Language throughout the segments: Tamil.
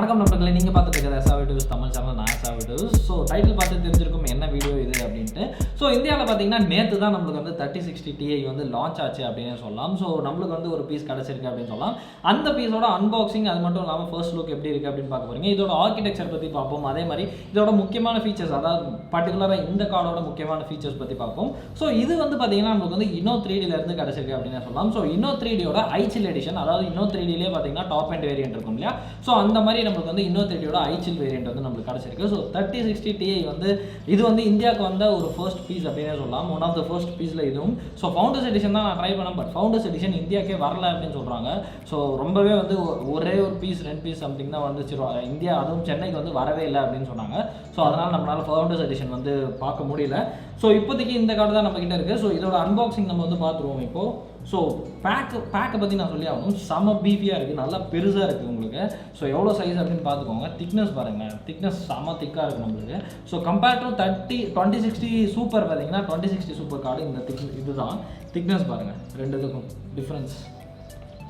வணக்கம் நண்பர்களே, நீங்கள் பார்த்துட்டு இருக்கிற SRVTWIZ தமிழ் சேனல். நான் SRVTWIZ. ஸோ டைட்டில் பார்த்து தெரிஞ்சிருக்கும் என்ன வீடியோ இது அப்படின்ட்டு. ஸோ இந்தியாவில் பார்த்தீங்கன்னா நேற்று தான் நம்மளுக்கு வந்து 3060 Ti வந்து லான்ச் ஆச்சு அப்படின்னு சொல்லலாம். ஸோ நம்மளுக்கு வந்து ஒரு பீஸ் கிடச்சிருக்கு அப்படின்னு சொல்லலாம். அந்த பீஸோட அன்பாக்சிங், அது மட்டும் இல்லாமல் ஃபர்ஸ்ட் லுக் எப்படி இருக்குது அப்படின்னு பார்க்க போகிறீங்க. இதோட ஆர்கிடெக்சர் பற்றி பார்ப்போம். அதே மாதிரி இதோட முக்கியமான ஃபீச்சர்ஸ், அதாவது பர்டிகுலராக இந்த கார்டோட முக்கியமான ஃபீச்சர்ஸ் பற்றி பார்ப்போம். ஸோ இது வந்து பார்த்தீங்கன்னா நம்மளுக்கு வந்து Inno3dலேருந்து கிடச்சிருக்கு அப்படின்னு சொல்லலாம். ஸோ Inno3dயோட iChill எடிஷன், அதாவது Inno3dலேயே பார்த்தீங்கன்னா டாப் அண்ட் வேரியன்ட் இருக்கும் இல்லையா. ஸோ அந்த மாதிரி நம்மளுக்கு வந்து Inno3dயோட iChill வேரியன்ட் வந்து நம்மளுக்கு கிடச்சிருக்கு. ஸோ 3060 Ti வந்து இது வந்து இந்தியாவுக்கு வந்த ஒரு ஃபர்ஸ்ட் பீஸ் அப்படின்னே சொல்லலாம். ஒன் ஆஃப் த ஃபர்ஸ்ட் பீஸில் இதுவும். ஸோ ஃபவுண்டர்ஸ் எடிஷன் தான் நான் ட்ரை பண்ணேன், பட் ஃபவுண்டர்ஸ் எடிஷன் இந்தியாவுக்கே வரல அப்படின்னு சொல்கிறாங்க. ஸோ ரொம்பவே வந்து ஒரே ஒரு பீஸ் 2 பீஸ் சம்திங் தான் வந்துச்சு இந்தியா, அதுவும் சென்னைக்கு வந்து வரவே இல்லை அப்படின்னு சொன்னாங்க. ஸோ அதனால் நம்மளால் ஃபவுண்டர்ஸ் எடிஷன் வந்து பார்க்க முடியல. ஸோ இப்போதைக்கு இந்த கார்டு தான் நம்மக்கிட்ட இருக்குது. ஸோ இதோட அன்பாக்சிங் நம்ம வந்து பார்த்துருவோம் இப்போது. ஸோ பேக்கை பற்றி நான் சொல்லி ஆகணும். செம பீஃபியாக இருக்குது, நல்லா பெருசாக இருக்குது உங்களுக்கு. ஸோ எவ்வளோ சைஸ் அப்படின்னு பார்த்துக்கோங்க. திக்னஸ் பாருங்கள், திக்னஸ் செம திக்காக இருக்குது நம்மளுக்கு. ஸோ கம்பேர் டு 2060 சூப்பர் பார்த்தீங்கன்னா 2060 சூப்பர் கார்டு இந்த இதுதான் திக்னஸ் பாருங்கள், ரெண்டு இதுக்கும் டிஃப்ரென்ஸ்.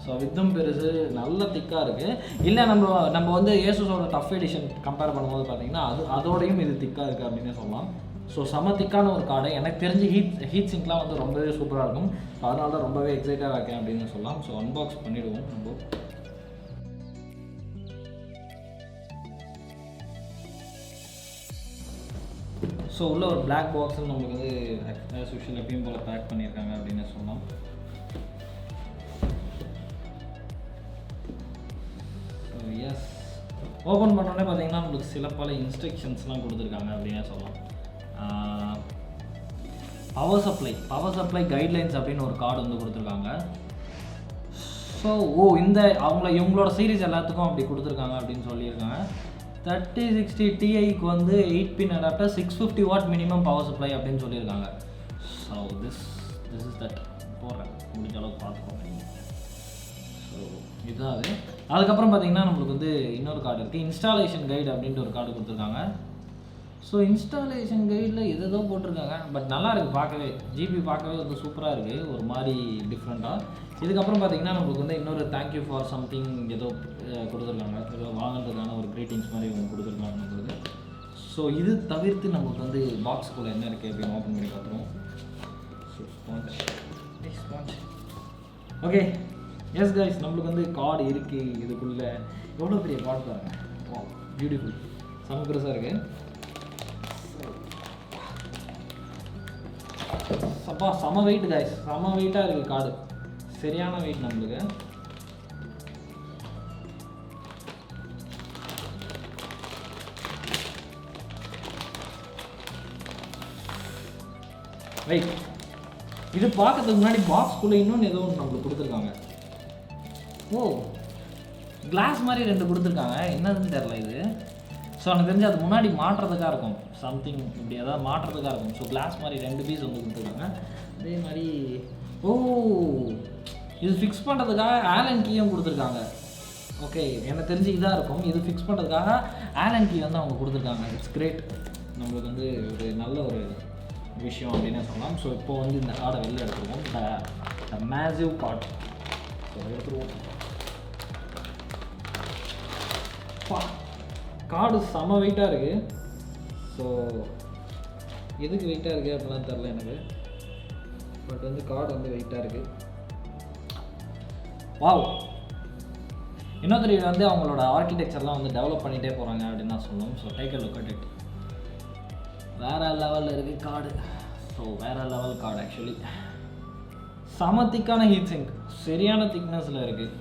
ஸோ வித்தும் பெருசு, நல்ல திக்காக இருக்குது. இல்லை நம்ம வந்து ஏசுஸோட டஃப் எடிஷன் கம்பேர் பண்ணும்போது பார்த்தீங்கன்னா அதோடையும் இது திக்காக இருக்குது அப்படின்னே சொல்லலாம். ஸோ செம திக்கான ஒரு கார்டு. எனக்கு தெரிஞ்சு ஹீட் சிங்க்லாம் வந்து ரொம்பவே சூப்பராக இருக்கும். ஸோ அதனால தான் ரொம்பவே எக்ஸைட்டாக இருக்கேன் அப்படின்னு சொல்லலாம். ஸோ அன்பாக்ஸ் பண்ணிவிடுவோம் நம்ம. ஸோ உள்ள ஒரு பிளாக் பாக்ஸில் நம்மளுக்கு வந்து ஆஸ் யூஷுவல் எப்பயும் போல் பேக் பண்ணியிருக்காங்க அப்படின்னு சொல்லலாம். எஸ், ஓப்பன் பண்ணோடனே பார்த்தீங்கன்னா நம்மளுக்கு சில பல இன்ஸ்ட்ரக்ஷன்ஸ்லாம் கொடுத்துருக்காங்க அப்படின்னே சொல்லலாம். பவர் சப்ளை கைட்லைன்ஸ் அப்படின்னு ஒரு கார்டு வந்து கொடுத்துருக்காங்க. ஸோ இவங்களோட சீரீஸ் எல்லாத்துக்கும் அப்படி கொடுத்துருக்காங்க அப்படின்னு சொல்லியிருக்காங்க. 3060 Tiக்கு வந்து 8 pin adapter, 650 watt minimum power supply அப்படின்னு சொல்லியிருக்காங்க. So this is that. போடுறேன், முடிஞ்ச அளவுக்கு பார்த்துக்கோங்க. ஸோ இதுதான் அது. அதுக்கப்புறம் பார்த்தீங்கன்னா நம்மளுக்கு வந்து இன்னொரு கார்டு இருக்குது, இன்ஸ்டாலேஷன் கைடு அப்படின்ட்டு ஒரு கார்டு கொடுத்துருக்காங்க. ஸோ இன்ஸ்டாலேஷன் கைடில் எதோ போட்டிருக்காங்க, பட் நல்லா இருக்குது பார்க்கவே. ஜிபி பார்க்கவே வந்து சூப்பராக இருக்குது, ஒரு மாதிரி டிஃப்ரெண்ட்டாக. இதுக்கப்புறம் பார்த்தீங்கன்னா நம்மளுக்கு வந்து இன்னொரு தேங்க்யூ ஃபார் சம்திங் ஏதோ கொடுத்துருக்காங்க, ஏதோ வாங்கினதுக்கான ஒரு க்ரீட்டிங்ஸ் மாதிரி ஒன்று கொடுத்துருக்காங்க நம்மளுக்கு. ஸோ இது தவிர்த்து நம்மளுக்கு வந்து பாக்ஸுக்குள்ளே என்ன இருக்குது அப்படின்னு ஓப்பன் பண்ணி பார்த்துருவோம். So sponge okay. S guys, நம்மளுக்கு வந்து கார்டு இருக்குது. இதுக்குள்ளே எவ்வளோ பெரிய கார்டு பாருங்கள். ஓ பியூட்டிஃபுல், செம பெருசாக இருக்குது. அப்பா செம வெயிட் கைஸ், செம வெயிட்டாக இருக்குது கார்டு, சரியான வெயிட் நம்மளுக்கு. வெயிட், இது பார்க்கறதுக்கு முன்னாடி பாக்ஸ்குள்ளே இன்னொன்று ஏதோ ஒன்று நம்மளுக்கு கொடுத்துருக்காங்க. ஓ கிளாஸ் மாதிரி 2 கொடுத்துருக்காங்க, என்னதுன்னு தெரில இது. ஸோ எனக்கு தெரிஞ்சு அது முன்னாடி மாட்டுறதுக்காக இருக்கும், சம்திங் இப்படி ஏதாவது மாட்டுறதுக்காக இருக்கும். ஸோ கிளாஸ் மாதிரி 2 பீஸ் வந்து கொடுத்துருக்காங்க. அதே மாதிரி இது ஃபிக்ஸ் பண்ணுறதுக்காக ஆலன் கீயும் கொடுத்துருக்காங்க. ஓகே, எனக்கு தெரிஞ்சு இதாக இருக்கும். இது ஃபிக்ஸ் பண்ணுறதுக்காக ஆலன் கீ வந்து அவங்க கொடுத்துருக்காங்க. இட்ஸ் கிரேட், நம்மளுக்கு வந்து ஒரு நல்ல ஒரு விஷயம் அப்படின்னே சொல்லலாம். ஸோ இப்போ வந்து இந்த கார்டை வெளில எடுத்துருவோம், த மேசிவ் கார்ட். ஸோ எடுத்துருவோம். கார்டு செம வெயிட்டாக இருக்குது. ஸோ எதுக்கு வெயிட்டாக இருக்குது அப்படிலாம் தெரில எனக்கு, பட் வந்து கார்டு வந்து வெயிட்டாக இருக்குது. வாவ், Inno3d வந்து அவங்களோட ஆர்கிடெக்சர்லாம் வந்து டெவலப் பண்ணிகிட்டே போகிறாங்க அப்படின்னு தான் சொல்லணும். So take a look at it. வேறு லெவலில் இருக்குது கார்டு. ஸோ வேறு லெவல் கார்டு ஆக்சுவலி. செம திக்கான ஹீட் சிங்க், சரியான திக்னஸில் இருக்குது.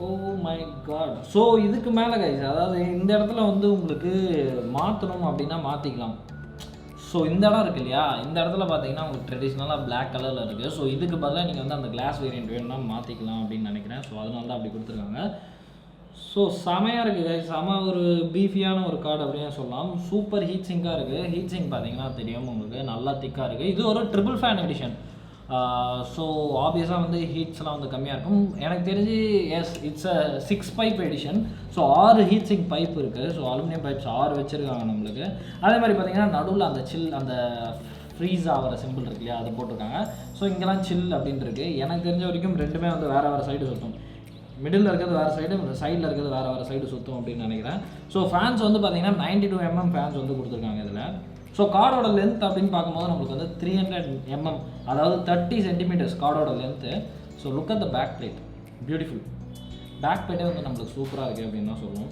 ஓ மை காட். ஸோ இதுக்கு மேலே கைஸ், அதாவது இந்த இடத்துல வந்து உங்களுக்கு மாற்றணும் அப்படின்னா மாற்றிக்கலாம். ஸோ இந்த இடம் இருக்குது இல்லையா, இந்த இடத்துல பார்த்தீங்கன்னா உங்களுக்கு ட்ரெடிஷ்னலாக பிளாக் கலரில் இருக்குது. ஸோ இதுக்கு பதிலாக நீங்கள் வந்து அந்த கிளாஸ் வேரியன்ட் வேணும்னா மாற்றிக்கலாம் அப்படின்னு நினைக்கிறேன். ஸோ அதனால தான் அப்படி கொடுத்துருக்காங்க. ஸோ செமையாக இருக்குது கைஸ், செம ஒரு பீஃபியான ஒரு கார்டு அப்படின்னு சொல்லலாம். சூப்பர் ஹீட் சிங்காக இருக்குது. ஹீட் சிங்க் பார்த்தீங்கன்னா தெரியும் உங்களுக்கு, நல்லா திக்காக இருக்குது. இது ஒரு ட்ரிபிள் ஃபேன் எடிஷன். ஸோ ஆப்வியஸாக வந்து ஹீட்ஸ்லாம் வந்து கம்மியாக இருக்கும். எனக்கு தெரிஞ்சு yes, it's a 6 pipe edition. So 6 heat sink pipe இருக்குது. ஸோ அலுமினியம் பைப்ஸ் 6 வச்சுருக்காங்க நம்மளுக்கு. அதே மாதிரி பார்த்தீங்கன்னா நடுவில் அந்த அந்த ஃப்ரீஸ் ஆகிற சிம்பிள் இருக்கு இல்லையா, அது போட்டிருக்காங்க. ஸோ இங்கெல்லாம் சில் அப்படின்ட்டு இருக்குது. எனக்கு தெரிஞ்ச வரைக்கும் ரெண்டுமே வந்து வேறு வேறு சைடு சுற்றும். மிடில் இருக்கிறது வேறு சைடு, சைடில் இருக்கிறது வேறு சைடு சுற்றும் அப்படின்னு நினைக்கிறேன். ஸோ ஃபேன்ஸ் வந்து பார்த்தீங்கன்னா 92 mm ஃபேன்ஸ் வந்து கொடுத்துருக்காங்க இதில். ஸோ கார்டோட லென்த் அப்படின்னு பார்க்கும்போது நம்மளுக்கு வந்து 300 mm, அதாவது 30 cm கார்டோட length. So look at the back plate, beautiful. Back பிளேட்டே வந்து நம்மளுக்கு சூப்பராக இருக்குது அப்படின்னு தான் சொல்லுவோம்.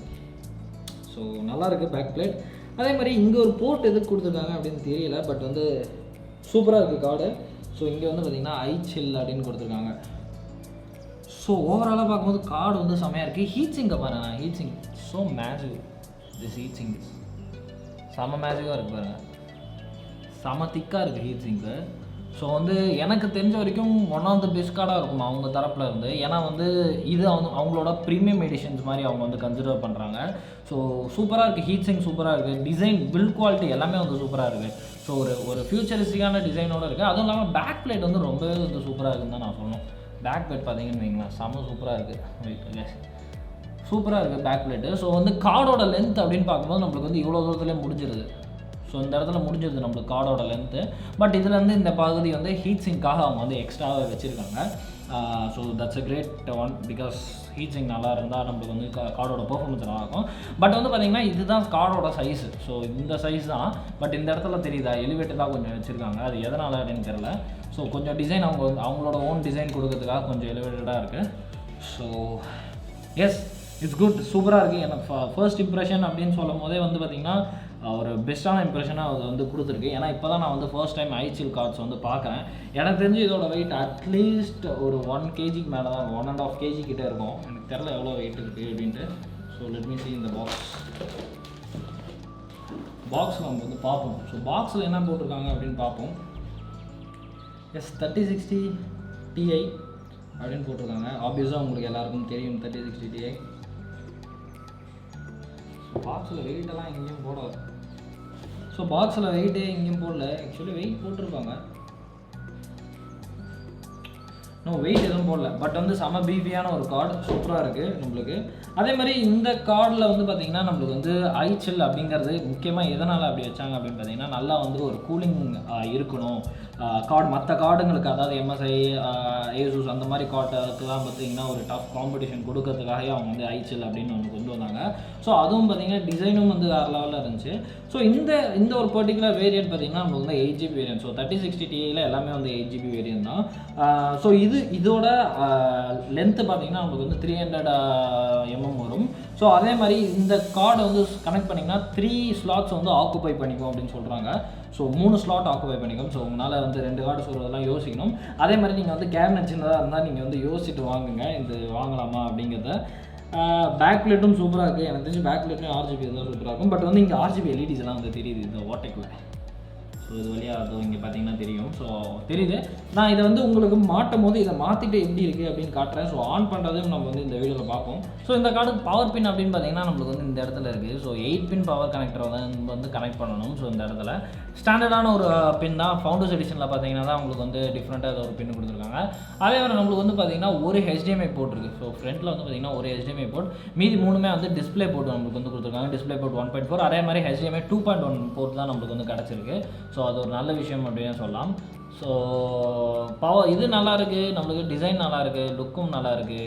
ஸோ நல்லாயிருக்கு பேக் பிளேட். அதே மாதிரி இங்கே ஒரு போர்ட் எதுக்கு கொடுத்துருக்காங்க அப்படின்னு தெரியல, பட் வந்து சூப்பராக இருக்குது கார்டு. ஸோ இங்கே வந்து பார்த்திங்கன்னா iChill அப்படின்னு கொடுத்துருக்காங்க. ஸோ ஓவராலாக பார்க்கும்போது கார்டு வந்து செம்மையாக இருக்குது. ஹீட் சிங்கை பாருங்கள், heat Singh so magic. This heat Singh செம்ம மேஜிக்காக இருக்குது பாருங்கள், செம்ம திக்காக இருக்குது ஹீட் சிங்கு. ஸோ வந்து எனக்கு தெரிஞ்ச வரைக்கும் ஒன் ஆஃப் த பெஸ்ட் கார்டாக இருக்கும் அவங்க தரப்பில் இருந்து. ஏன்னா வந்து இது அவங்களோட ப்ரீமியம் எடிஷன்ஸ் மாதிரி அவங்க வந்து கன்சிடர் பண்ணுறாங்க. ஸோ சூப்பராக இருக்குது, ஹீட் சிங் சூப்பராக இருக்குது, டிசைன் பில்ட் குவாலிட்டி எல்லாமே வந்து சூப்பராக இருக்குது. ஸோ ஒரு ஃபியூச்சரிஸ்டிக்கான டிசைனோடு இருக்குது. அதுவும் இல்லாமல் பேக் பிளேட் வந்து ரொம்பவே வந்து சூப்பராக இருக்குதுன்னு தான் நான் சொல்லணும். பேக் பிளேட் பார்த்தீங்கன்னு வைங்களேன், செம்ம சூப்பராக இருக்குது, சூப்பராக இருக்குது பேக் பிளேட்டு. ஸோ வந்து கார்டோட லென்த் அப்படின்னு பார்க்கும்போது நம்மளுக்கு வந்து இவ்வளோ தூரத்துலேயே முடிஞ்சிருது. ஸோ இந்த இடத்துல முடிஞ்சிருது நம்மளுக்கு கார்டோட லென்த்து. பட் இதில் வந்து இந்த பகுதி வந்து ஹீட் சிங்காக அவங்க வந்து எக்ஸ்ட்ராவாக வச்சுருக்காங்க. So that's a grade one, because heat Singh நல்லா இருந்தால் நம்மளுக்கு வந்து கார்டோட பெர்ஃபார்மன்ஸ் நல்லாயிருக்கும். பட் வந்து பார்த்திங்கன்னா இதுதான் கார்டோட சைஸு. ஸோ இந்த சைஸ் தான், பட் இந்த இடத்துல தெரியுதா எலிவேட்டடாக கொஞ்சம் வச்சுருக்காங்க. அது எதனால் அப்படின்னு தெரில. ஸோ கொஞ்சம் டிசைன் அவங்களோட ஓன் டிசைன் கொடுக்கறதுக்காக கொஞ்சம் எலிவேட்டடாக இருக்குது. ஸோ எஸ், இட்ஸ் குட், சூப்பராக இருக்குது. எனக்கு ஃபர்ஸ்ட் இம்ப்ரெஷன் அப்படின்னு சொல்லும் போதே வந்து பார்த்திங்கன்னா ஒரு பெஸ்ட்டான இம்ப்ரெஷனாக அது வந்து கொடுத்துருக்கு. ஏன்னா இப்போ தான் நான் வந்து ஃபர்ஸ்ட் டைம் iChill கார்ட்ஸ் வந்து பார்க்குறேன். எனக்கு தெரிஞ்சு இதோட வெயிட் அட்லீஸ்ட் ஒரு 1 kg மேலே தான், 1.5 kg கிட்டே இருக்கும். எனக்கு தெரில எவ்வளோ வெயிட் இருக்குது அப்படின்ட்டு. ஸோ லெட் மீ see இந்த பாக்ஸ் நம்ம வந்து பார்ப்போம். ஸோ பாக்ஸில் என்ன போட்டிருக்காங்க அப்படின்னு பார்ப்போம். எஸ் 3060 Ti அப்படின்னு போட்டிருக்காங்க. ஆப்வியஸாக உங்களுக்கு எல்லாருக்கும் தெரியும் 3060 Ti. பாக்ஸில் வெயிட்டெல்லாம் எங்கேயும் போடல. ஸோ பாக்ஸில் வெயிட்டே எங்கேயும் போடல. ஆக்சுவலி வெயிட் போட்டிருப்பாங்க, வெயிட் எதுவும் போடல. பட் வந்து செம பீஃபியான ஒரு கார்டு, சூப்பராக இருக்குது நம்மளுக்கு. அதே மாதிரி இந்த கார்டில் வந்து பார்த்திங்கன்னா நம்மளுக்கு வந்து iChill அப்படிங்கிறது முக்கியமாக எதனால் அப்படி வச்சாங்க அப்படின்னு பார்த்தீங்கன்னா, நல்லா வந்து ஒரு கூலிங் இருக்கணும் கார்டு. மற்ற கார்டுங்களுக்கு, அதாவது MSI, ASUS அந்த மாதிரி கார்டுக்கெல்லாம் பார்த்திங்கன்னா ஒரு டஃப் காம்படிஷன் கொடுக்கறதுக்காக அவங்க வந்து iChill அப்படின்னு ஒன்று கொண்டு வந்தாங்க. ஸோ அதுவும் பார்த்திங்கன்னா டிசைனும் வந்து வேறு லெவலில் இருந்துச்சு. ஸோ இந்த ஒரு பர்டிகுலர் வேரியன்ட் பார்த்திங்கன்னா நம்மளுக்கு வந்து 8GB வேரியன்ட். ஸோ 3060 Tiயில் எல்லாமே வந்து 8GB வேரியன்ட் தான். ஸோ இதோட லென்த்து பார்த்திங்கன்னா நம்மளுக்கு வந்து 300 mm வரும். ஸோ அதே மாதிரி இந்த கார்டை வந்து கனெக்ட் பண்ணிங்கன்னா 3 ஸ்லாட்ஸ் வந்து ஆக்குபை பண்ணிக்கும் அப்படின்னு சொல்கிறாங்க. ஸோ 3 ஸ்லாட் ஆக்குபை பண்ணிக்கும். ஸோ உங்களால் வந்து 2 கார்டு சொல்கிறதெல்லாம் யோசிக்கணும். அதே மாதிரி நீங்கள் வந்து கேபினட் சின்னதாக இருந்தால் நீங்கள் வந்து யோசிச்சுட்டு வாங்குங்க, இது வாங்கலாமா அப்படிங்கிறத. பேக் பிளேட்டும் சூப்பராக இருக்குது. எனக்கு தெரிஞ்சு பேக் பிளேட்லேயும் RGB இருந்தால் சூப்பராக இருக்கும். பட் வந்து இங்கே RGB LEDs எல்லாம் வந்து தெரியுது இந்த ஓட்டைக்குள்ள. ஸோ இது வழியாக அதுவும் இங்கே பார்த்தீங்கன்னா தெரியும். ஸோ தெரியுது. நான் இதை வந்து உங்களுக்கு மாட்டும் போது இதை மாற்றிட்டு எப்படி இருக்குது அப்படின்னு காட்டுறேன். ஸோ ஆன் பண்ணுறதையும் நம்ம வந்து இந்த வீடியோவில் பார்ப்போம். ஸோ இந்த கார்டுக்கு பவர் பின் அப்படின்னு பார்த்தீங்கன்னா நம்மளுக்கு வந்து இந்த இடத்துல இருக்குது. ஸோ 8 பின் பவர் கனெக்டரை தான் வந்து கனெக்ட் பண்ணணும். ஸோ இந்த இடத்துல ஸ்டாண்டர்டான ஒரு பின் தான். ஃபவுண்டர்ஸ் எடிஷனில் பார்த்தீங்கன்னா தான் உங்களுக்கு வந்து டிஃப்ரெண்ட்டாக ஒரு பின் கொடுத்துருக்காங்க. அதே மாதிரி நம்மளுக்கு வந்து பார்த்தீங்கன்னா ஒரு HDMI போர்ட் இருக்குது. ஸோ ஃப்ரண்ட்டில் வந்து பார்த்தீங்கன்னா ஒரு HDMI போர்ட், மீதி 3மே வந்து டிஸ்பிளே போர்ட் நம்மளுக்கு வந்து கொடுத்துருக்காங்க. டிஸ்பிளே போர்ட் 1.4, அதே மாதிரி HDMI 2.1 போர்ட் தான் நம்மளுக்கு வந்து கிடச்சிருக்கு. ஸோ அது ஒரு நல்ல விஷயம் அப்படின்னு சொல்லலாம். ஸோ இது நல்லா இருக்குது, நம்மளுக்கு டிசைன் நல்லா இருக்குது, லுக்கும் நல்லா இருக்குது.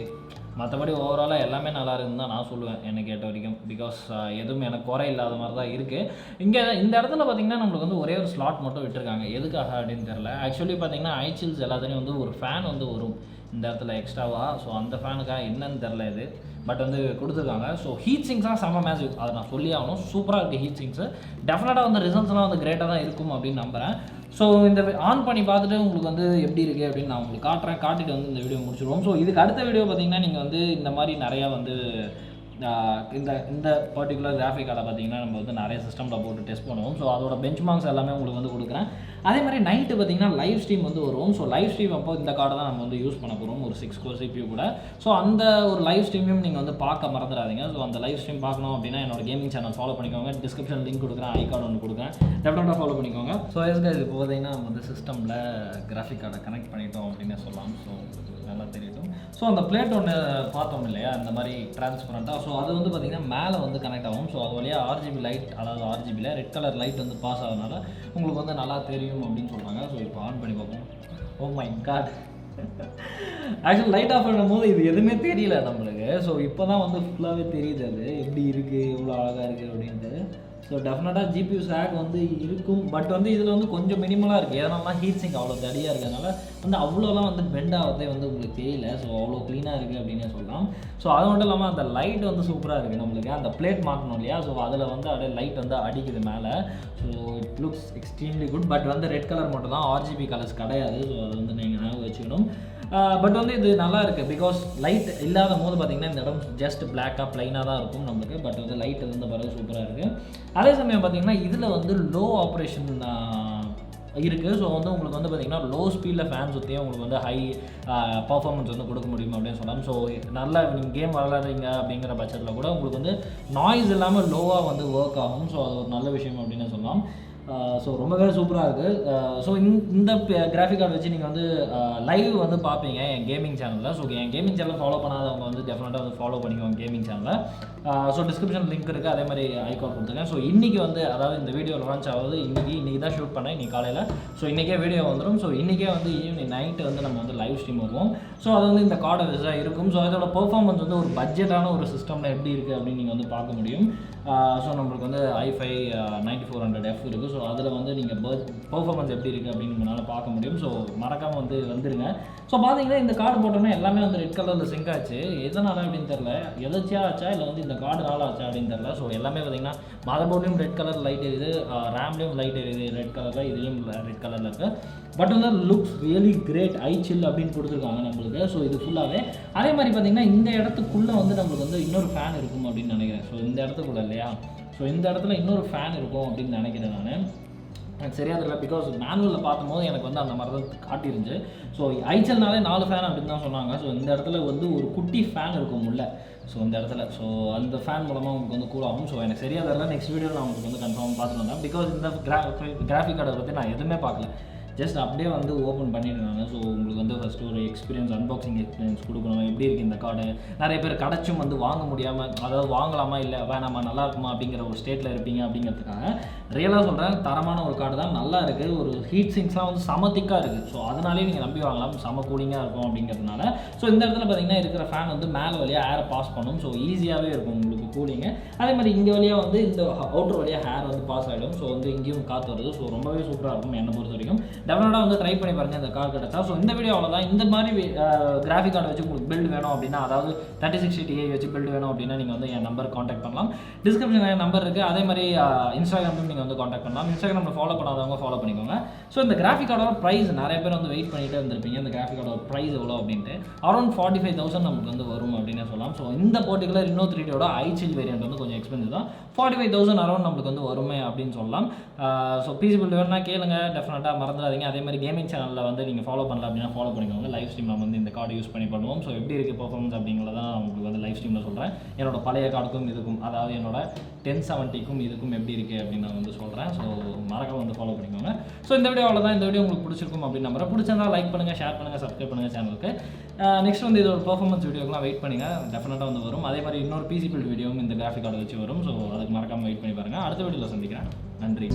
மற்றபடி ஓவராலாக எல்லாமே நல்லா இருக்குன்னு தான் நான் சொல்லுவேன் என்னை கேட்ட வரைக்கும். பிகாஸ் எதுவும் எனக்கு குறை இல்லாத மாதிரி தான் இருக்குது. இங்கே இந்த இடத்துல பார்த்திங்கன்னா நம்மளுக்கு வந்து ஒரே ஒரு ஸ்லாட் மட்டும் விட்டுருக்காங்க. எதுக்காக அப்படின்னு தெரில. ஆக்சுவலி பார்த்திங்கன்னா iChills எல்லாத்துலேயும் வந்து ஒரு ஃபேன் வந்து வரும் இந்த இடத்துல எக்ஸ்ட்ராவாக. ஸோ அந்த ஃபேனுக்காக என்னன்னு தெரில இது, பட் வந்து கொடுத்துருக்காங்க. ஸோ ஹீட் சிங்ஸ்லாம் செம்ம மேஜிக், அதை நான் சொல்லி ஆகணும். சூப்பராக இருக்குது ஹீட் சிங்ஸு. டெஃபினட்டாக வந்து ரிசல்ட்ஸ்லாம் வந்து கிரேட்டாக தான் இருக்கும் அப்படின்னு நம்புகிறேன். ஸோ இந்த ஆன் பண்ணி பார்த்துட்டு உங்களுக்கு வந்து எப்படி இருக்குது அப்படின்னு நான் உங்களுக்கு காட்டிட்டு வந்து இந்த வீடியோ முடிச்சுடுவோம். ஸோ இதுக்கு அடுத்த வீடியோ பார்த்திங்கன்னா நீங்கள் வந்து இந்த மாதிரி நிறையா வந்து இந்த பர்டிகுலர் கிராஃபிக் கார்டை பார்த்தீங்கன்னா நம்ம வந்து நிறைய சிஸ்டமில் போட்டு டெஸ்ட் பண்ணுவோம். ஸோ அதோட பெஞ்ச் மார்க்ஸ் எல்லாமே உங்களுக்கு வந்து கொடுக்குறேன். அதே மாதிரி நைட்டு பார்த்தீங்கன்னா லைவ் ஸ்ட்ரீம் வந்து வரும். ஸோ லைவ் ஸ்ட்ரீம் அப்போ இந்த கார்டை தான் நம்ம வந்து யூஸ் பண்ண போகிறோம், ஒரு 6 core CPU கூட. ஸோ அந்த ஒரு லைவ் ஸ்ட்ரீமையும் நீங்கள் வந்து பார்க்க மறந்துடாதீங்க. ஸோ அந்த லைவ் ஸ்ட்ரீம் பார்க்கணும் அப்படின்னா என்னோட கேமிங் சேனல் ஃபாலோ பண்ணிக்கோங்க. டிஸ்கிரிப்ஷன் லிங்க் கொடுக்குறேன், ஐகார்டு ஒன்று கொடுக்குறேன், டெஃபினட்டாக ஃபாலோ பண்ணிக்கோங்க. ஸோ எஸ் கைஸ், இப்போ பார்த்தீங்கன்னா நம்ம வந்து சிஸ்டமில் கிராஃபிக் கார்டை கனெக்ட் பண்ணிட்டோம் அப்படின்னு சொல்லலாம். ஸோ நல்லா தெரியட்டும். ஸோ அந்த பிளேட் ஒன்று பார்த்தோம் இல்லையா, இந்த மாதிரி டிரான்ஸ்பரண்ட்டாக. ஸோ அது வந்து பார்த்திங்கன்னா மேலே வந்து கனெக்ட் ஆகும். ஸோ அது வழியாக RGB லைட், அதாவது RGBயில் ரெட் கலர் லைட் வந்து பாஸ் ஆகிறதுனால உங்களுக்கு வந்து நல்லா தெரியும் அப்படின்னு சொல்கிறாங்க. ஸோ இப்போ ஆன் பண்ணி பார்ப்போம். Oh my God, actually light off பண்ணும்போது இது எதுவுமே தெரியல நம்மளுக்கு. ஸோ இப்போ தான் வந்து ஃபுல்லாகவே தெரியுது அது எப்படி இருக்குது, எவ்வளோ அழகாக இருக்குது அப்படின்ட்டு. ஸோ டெஃபினட்டாக ஜிபியூ சேக் வந்து இருக்கும். பட் வந்து இதில் வந்து கொஞ்சம் மினிமலாக இருக்குது. எதனால ஹீட் சிங்க் அவ்வளோ தடியாக இருக்கிறதுனால வந்து அவ்வளோலாம் வந்து பெண்ட் ஆகிறதே வந்து உங்களுக்கு தெரியல. ஸோ அவ்வளோ க்ளீனாக இருக்குது அப்படின்னே சொல்லலாம். ஸோ அது மட்டும் இல்லாமல் அந்த லைட் வந்து சூப்பராக இருக்குது நம்மளுக்கு. அந்த பிளேட் மாட்டணும் இல்லையா, ஸோ அதில் வந்து அப்படியே லைட் வந்து அடிக்குது மேலே. So it looks extremely good. But வந்து ரெட் கலர் மட்டும் தான், RGB கலர்ஸ் கிடையாது. ஸோ அது வந்து நீங்கள் ஞாபகம் வச்சுக்கணும். பட் வந்து இது நல்லா இருக்குது. பிகாஸ் லைட் இல்லாத போது பார்த்திங்கன்னா இந்த இடம் ஜஸ்ட் பிளாக்காக ப்ளைனாக தான் இருக்கும் நம்மளுக்கு. பட் வந்து லைட் இருந்த பிறகு சூப்பராக இருக்குது. அதே சமயம் பார்த்திங்கன்னா இதில் வந்து லோ ஆப்ரேஷன் இருக்குது. ஸோ வந்து உங்களுக்கு வந்து பார்த்திங்கன்னா லோ ஸ்பீடில் ஃபேன் சுற்றியே உங்களுக்கு வந்து ஹை பர்ஃபார்மன்ஸ் வந்து கொடுக்க முடியும் அப்படின்னு சொல்லலாம். ஸோ நல்லா நீங்கள் கேம் விளாட்றீங்க அப்படிங்கிற பட்சத்தில் கூட உங்களுக்கு வந்து நாய்ஸ் இல்லாமல் லோவாக வந்து ஒர்க் ஆகும். ஸோ அது ஒரு நல்ல விஷயம் அப்படின்னு சொல்லலாம். ஸோ ரொம்பவே சூப்பராக இருக்குது. ஸோ இந்த கிராஃபிக் கார்டு வச்சு நீங்கள் வந்து லைவ் வந்து பார்ப்பீங்க என் கேமிங் சேனலில். ஸோ என் கேமிங் சேனல் ஃபாலோ பண்ணாதவங்க வந்து டெஃபினட்டாக வந்து ஃபாலோ பண்ணிக்கோங்க கேமிங் சேனலில். ஸோ டிஸ்கிரிப்ஷன் லிங்க் இருக்குது, அதே மாதிரி ஐகார்ட் கொடுத்துருக்கேன். ஸோ இன்றைக்கி வந்து அதாவது இந்த வீடியோ லான்ச் ஆகுது இன்றைக்கி தான் ஷூட் பண்ணேன் இன்றைக்கி காலையில். ஸோ இன்றைக்கே வீடியோ வந்துடும். ஸோ இன்றைக்கே வந்து ஈவினிங் நைட்டு வந்து நம்ம வந்து லைவ் ஸ்ட்ரீம் வருவோம். ஸோ அது வந்து இந்த கார்டை வச்சு இருக்கும். ஸோ அதோட பெர்ஃபார்மன்ஸ் வந்து ஒரு பட்ஜெட்டான ஒரு சிஸ்டமில் எப்படி இருக்குது அப்படின்னு நீங்கள் வந்து பார்க்க முடியும். ஸோ நம்மளுக்கு வந்து i5 9400F இருக்குது. ஸோ அதில் வந்து நீங்கள் பெர்ஃபார்மன்ஸ் எப்படி இருக்குது அப்படின்னு நம்மளால் பார்க்க முடியும். ஸோ மறக்காமல் வந்து வந்துடுங்க. ஸோ பார்த்தீங்கன்னா இந்த கார்டு போட்டோன்னா எல்லாமே வந்து ரெட் கலரில் சிங்க் ஆச்சு. எதனால் அப்படின்னு தெரில, எதாச்சியாக ஆச்சா இல்லை வந்து இந்த கார்டு நாள் ஆச்சா அப்படின்னு தெரில. ஸோ எல்லாமே பார்த்தீங்கன்னா மதர் போர்ட்லேயும் ரெட் கலர் லைட் எரியுது, ரேம்லேயும் லைட் எரியுது ரெட் கலரில், இதுலேயும் ரெட் கலரில் இருக்குது. பட் வந்து லுக்ஸ் ரியலி கிரேட். iChill அப்படின்னு கொடுத்துருக்காங்க நம்மளுக்கு. ஸோ இது ஃபுல்லாகவே அதே மாதிரி பார்த்தீங்கன்னா இந்த இடத்துக்குள்ளே வந்து நம்மளுக்கு வந்து இன்னொரு ஃபேன் இருக்கும் அப்படின்னு நினைக்கிறேன். ஸோ இந்த இடத்துக்குள்ளே இல்லையா, ஸோ இந்த இடத்துல இன்னொரு ஃபேன் இருக்கும் அப்படின்னு நினைக்கிறேன் நான். எனக்கு சரியாக தெரியல. பிகாஸ் மேனுவலில் பார்க்கும்போது எனக்கு வந்து அந்த மாதிரி தான் காட்டிருந்துச்சு. ஸோ iChillனாலே 4 ஃபேன் அப்படின்னு தான் சொன்னாங்க. ஸோ இந்த இடத்துல வந்து ஒரு குட்டி ஃபேன் இருக்கும் உள்ள. ஸோ இந்த இடத்துல ஸோ அந்த ஃபேன் மூலமாக உங்களுக்கு வந்து கூல் ஆகும். ஸோ எனக்கு சரியாக தெரியல. நெக்ஸ்ட் வீடியோவில் நான் உங்களுக்கு வந்து கன்ஃபார்ம் பார்த்துட்டு வந்தேன். பிகாஸ் இந்த கிராஃபிக் கார்டை பற்றி நான் எதுவுமே பார்க்கல, ஜஸ்ட் அப்படியே வந்து ஓப்பன் பண்ணியிருந்தாங்க. ஸோ உங்களுக்கு வந்து ஃபஸ்ட்டு ஒரு எக்ஸ்பீரியன்ஸ், அன்பாக்சிங் எக்ஸ்பீரியன்ஸ் கொடுக்கணும். எப்படி இருக்குது இந்த கார்டு, நிறைய பேர் கிடச்சும் வந்து வாங்க முடியாமல், அதாவது வாங்கலாமா இல்லை வேணாமா நல்லா இருக்குமா அப்படிங்கிற ஒரு ஸ்டேட்டில் இருப்பீங்க அப்படிங்கிறதுக்காக ரியலாக சொல்கிறேன், தரமான ஒரு கார்டு தான், நல்லா இருக்குது. ஒரு ஹீட் சிங்க்ஸ்லாம் வந்து சமத்திக்காக இருக்குது. ஸோ அதனாலே நீங்கள் நம்பி வாங்கலாம், செம கூலிங்காக இருக்கும் அப்படிங்கிறதுனால. ஸோ இந்த இடத்துல பார்த்தீங்கன்னா இருக்கிற ஃபேன் வந்து மேலே வழியாக ஏரை பாஸ் பண்ணும். ஸோ ஈஸியாகவே இருக்கும் உங்களுக்கு கூலிங்கு. அதே மாதிரி இங்கே வழியாக வந்து இந்த அவுட்டர் வழியாக ஹேர் வந்து பாஸ் ஆகிடும். ஸோ வந்து இங்கேயும் காற்று வருது. ஸோ ரொம்பவே சூப்பராக இருக்கும் என்னை பொறுத்த வரைக்கும். டெஃபினட்டாக வந்து ட்ரை பண்ணி பாருங்கள் இந்த கார் கிடச்சா. ஸோ இந்த வீடியோ அவ்வளோதான். இந்த மாதிரி கிராஃபிக் கார்டு வச்சு உங்களுக்கு பில்டு வேணும் அப்படின்னா, அதாவது 3060 Ti வச்சு பில்டு வேணும் அப்படின்னா நீங்கள் வந்து என் நம்பர் காண்டாக்ட் பண்ணலாம். டிஸ்கிரிப்ஷனில் என் நம்பர் இருக்குது. அதே மாதிரி இன்ஸ்டாகிராம்லையும் நீங்கள் வந்து காண்டாக்ட் பண்ணலாம். இன்ஸ்டாகிராமில் ஃபாலோ பண்ணாதவங்க ஃபாலோ பண்ணிக்கோங்க. ஸோ இந்த கிராஃபிக் கார்டோட ப்ரைஸ் நிறைய பேர் வந்து வெயிட் பண்ணிகிட்டே இருந்திருப்பீங்க, இந்த கிராஃபிக் கார்டோட ப்ரைஸ் எவ்வளோ அப்படின்ட்டு. அரௌண்ட் 45,000 நமக்கு வந்து வரும் அப்படின்னு சொல்லலாம். ஸோ இந்த பர்டிகுலர் Inno3d iChill வேரியன்ட் வந்து கொஞ்சம் எக்ஸ்பென்சிவ் தான். 45,000 அரௌண்ட் நம்மளுக்கு வந்து வருமே அப்படின்னு சொல்லலாம். ஸோ பீஸ் பில்டு வேணும்னா கேளுங்க, டெஃபினட்டாக மறந்துடாதீங்க. அதே மாதிரி கேமிங் சேனலில் வந்து நீங்கள் ஃபாலோ பண்ணல அப்படின்னா ஃபாலோ பண்ணிக்கோங்க. லைவ் ஸ்ட்ரீமில் வந்து இந்த கார்டு யூஸ் பண்ணி பண்ணுவோம். ஸோ எப்படி இருக்குது பர்ஃபார்மன்ஸ் அப்படிங்கிறத நான் உங்களுக்கு வந்து லைவ் ஸ்ட்ரீமில் சொல்கிறேன். என்னோட பழைய கார்டுக்கும் இதுக்கும், அதாவது என்னோட 1070க்கும் இதுக்கும் எப்படி இருக்குது அப்படின்னு நான் வந்து சொல்கிறேன். ஸோ மறக்காம வந்து ஃபாலோ பண்ணிக்கோங்க. ஸோ இந்த வீடியோ அவ்வளோதான். இந்த வீடியோ உங்களுக்கு பிடிச்சிருக்கும் அப்படின்னு நம்புறேன். பிடிச்சிருந்தா லைக் பண்ணுங்கள், ஷேர் பண்ணுங்கள், சப்ஸ்கிரைப் பண்ணுங்கள் சேனலுக்கு. நெக்ஸ்ட் வந்து இதோட பர்ஃபார்மன்ஸ் வீடியோக்கெலாம் வெயிட் பண்ணுங்கள், டெஃபினட்டாக வந்து வரும். அதே மாதிரி இன்னொரு பிசி பில்ட் வீடியோவும் இந்த கிராஃபிக் கார்டு வச்சு வரும். ஸோ அதுக்கு மறக்காமல் வெயிட் பண்ணி பாருங்கள். அடுத்த வீடியோவில் சந்திக்கிறேன். நன்றி.